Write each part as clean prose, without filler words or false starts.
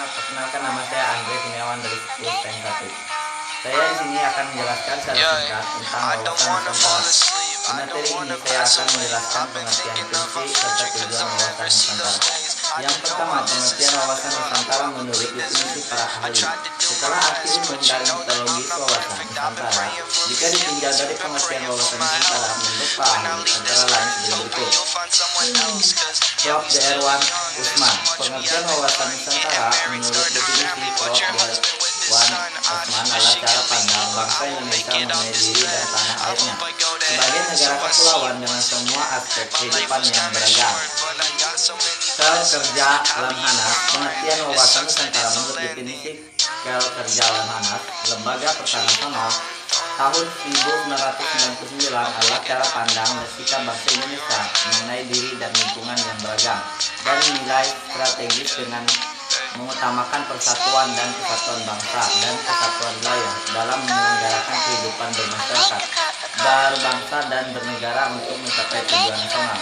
Perkenalkan, nama saya Andre Kurniawan dari Sekolah Teknik. Saya di sini akan menjelaskan secara singkat tentang wawasan Nusantara. Di materi ini saya akan menjelaskan pengertian fungsi serta tujuan wawasan Nusantara. Yang pertama, pengertian wawasan Nusantara menurut definisi para ahli. Setelah arti umum dan mitologis wawasan Nusantara, jika ditinjau dari pengertian wawasan Nusantara menurut para ahli, antara lain sebagai berikut. Prof. Dr. Usman, pengertian wawasan Nusantara menurut definisi Prof. Dr. Usman adalah cara pandang bangsa Indonesia mengenai diri dan tanah airnya sebagai negara kepulauan dengan semua aspek kehidupan yang beragam. Kerja Lemhanas, pengertian wawasan Nusantara menurut definisi Kerja Lemhanas, Lembaga Pertahanan Nasional, tahun 1999 adalah cara pandang dan sikap bangsa Indonesia mengenai diri dan lingkungan yang beragam dan nilai strategis dengan mengutamakan persatuan dan kesatuan bangsa dan kesatuan wilayah dalam menyelenggarakan kehidupan bermasyarakat, berbangsa dan bernegara untuk mencapai tujuan nasional.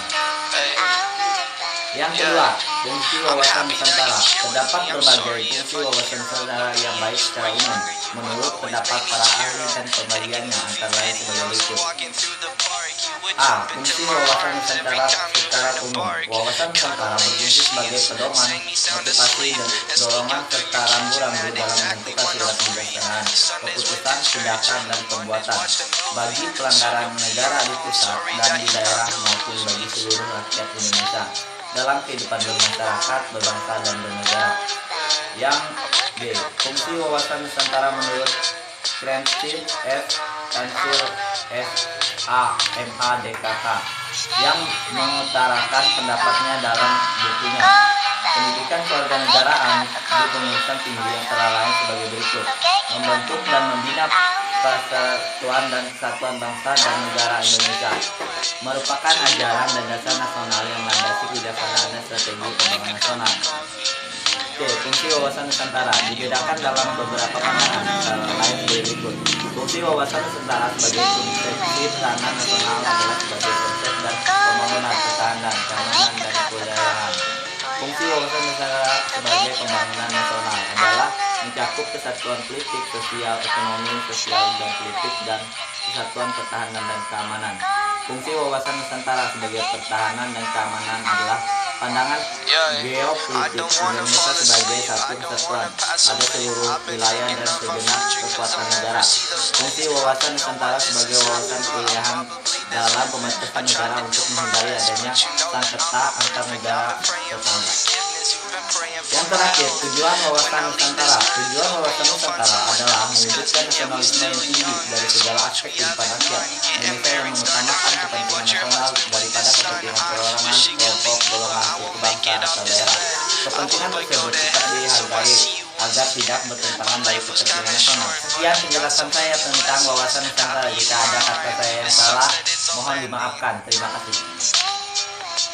Yang kedua, fungsi wawasan Nusantara. Terdapat berbagai fungsi wawasan Nusantara yang baik secara umum menurut pendapat para ahli dan pembagiannya antara lain sebagai berikut. A. Fungsi wawasan Nusantara secara umum. Wawasan Nusantara berfungsi sebagai pedoman, motivasi, dan dorongan serta rambu-rambu dalam menentukan sikap kebijaksanaan, keputusan, tindakan, dan perbuatan bagi pelanggaran negara di pusat dan di daerah maupun bagi seluruh rakyat Indonesia dalam kehidupan bermasyarakat, berbangsa, dan bernegara. Yang B. Fungsi wawasan Nusantara menurut Cranfield F. Council SAMADKK yang mengutarakan pendapatnya dalam bukunya Pendidikan Kewarganegaraan di Pengurusan Tinggi antara lain sebagai berikut. Membentuk dan membina persatuan dan kesatuan bangsa dan negara Indonesia merupakan ajaran dan dasar nasional yang melandasi kebijaksanaan dan strategi pembangunan nasional. C. Fungsi wawasan Nusantara dibedakan dalam beberapa pandangan antara lain berikut. Fungsi wawasan Nusantara sebagai konsepsi pertahanan nasional adalah sebagai konsep dan pembangunan pertahanan, keamanan, dan kewilayahan. Fungsi wawasan Nusantara sebagai pembangunan nasional adalah mencakup kesatuan politik, sosial, ekonomi, dan politik, dan kesatuan pertahanan dan keamanan. Fungsi wawasan Nusantara sebagai pertahanan dan keamanan adalah pandangan geopolitik Indonesia sebagai satu kesatuan pada seluruh wilayah dan segenap kekuatan negara. Fungsi wawasan Nusantara sebagai wawasan kewilayahan dalam pembentukan negara untuk menghindari adanya sengketa antar negara tetangga. Yang terakhir, tujuan wawasan Nusantara. Tujuan wawasan Nusantara adalah mewujudkan nasionalisme yang tinggi dari segala aspek kehidupan rakyat Indonesia yang mengutamakan kepentingan nasional daripada kepentingan perorangan, kelompok, golongan, suku, bangsa, atau daerah. Kepentingan tersebut tetap dihargai agar tidak bertentangan dari kepentingan nasional. Sekian penjelasan saya tentang wawasan Nusantara. Jika ada kata saya yang salah, mohon dimaafkan. Terima kasih.